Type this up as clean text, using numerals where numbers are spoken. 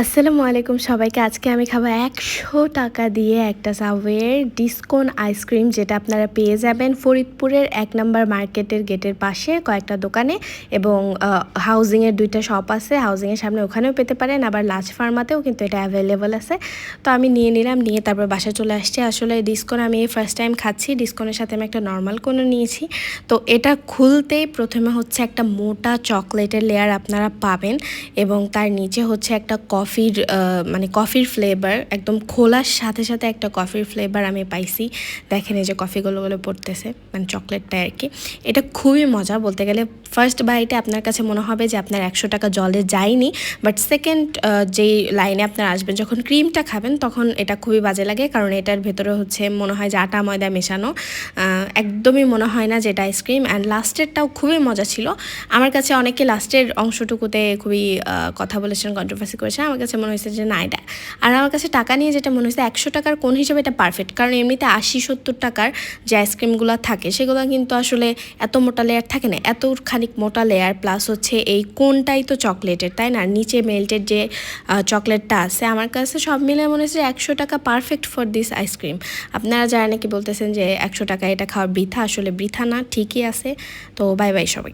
আসসালামু আলাইকুম সবাইকে। আজকে আমি খাবো ১০০ টাকা দিয়ে একটা সাবওয়ের ডিসকোন আইসক্রিম, যেটা আপনারা পেয়ে যাবেন ফরিদপুরের ১ নম্বর মার্কেটের গেটের পাশে কয়েকটা দোকানে, এবং হাউজিংয়ের ২টা শপ আছে। হাউজিংয়ের সামনে ওখানেও পেতে পারেন, আবার লাজ ফার্মাতেও কিন্তু এটা অ্যাভেলেবল আছে। তো আমি নিয়ে নিলাম, নিয়ে তারপর বাসায় চলে আসছি। আসলে ডিসকোন আমি ফার্স্ট টাইম খাচ্ছি। ডিসকোনের সাথে আমি একটা নর্মাল কোনো নিয়েছি। তো এটা খুলতেই প্রথমে হচ্ছে একটা মোটা চকলেটের লেয়ার আপনারা পাবেন, এবং তার নিচে হচ্ছে একটা কফির ফ্লেভার, একদম খোলার সাথে সাথে একটা কফির ফ্লেভার আমি পাইছি। দেখেন এই যে কফিগুলো পড়তেছে, মানে চকলেটটা আর কি। এটা খুবই মজা বলতে গেলে। ফার্স্ট বাইটে আপনার কাছে মনে হবে যে আপনার ১০০ টাকা জলে যায়নি, বাট সেকেন্ড যেই লাইনে আপনার আসবেন, যখন ক্রিমটা খাবেন তখন এটা খুবই বাজে লাগে, কারণ এটার ভেতরে হচ্ছে মনে হয় যে আটা ময়দা মেশানো। একদমই মনে হয় না যে এটা আইসক্রিম। অ্যান্ড লাস্টেরটাও খুবই মজা ছিল। আমার কাছে অনেকে লাস্টের অংশটুকুতে খুবই কথা বলেছেন, কন্ট্রোভার্সি করেছেন। আমার কাছে মনে হয়েছে যে না এটা, আর আমার কাছে টাকা নিয়ে যেটা মনে হয়েছে ১০০ টাকার কোন হিসেবে এটা পারফেক্ট, কারণ এমনিতে ৮০-৭০ টাকার যে আইসক্রিমগুলো থাকে সেগুলো কিন্তু আসলে এত মোটা লেয়ার থাকে না। এত খানিক মোটা লেয়ার প্লাস হচ্ছে এই কোনটাই তো চকলেটের, তাই না? নিচে মেল্টেড যে চকলেটটা আছে, আমার কাছে সব মিলে মনে হচ্ছে ১০০ টাকা পারফেক্ট ফর দিস আইসক্রিম। আপনারা যারা নাকি বলতেছেন যে ১০০ টাকা এটা খাওয়া বৃথা, আসলে বৃথা না, ঠিকই আছে। তো বাই বাই সবাই।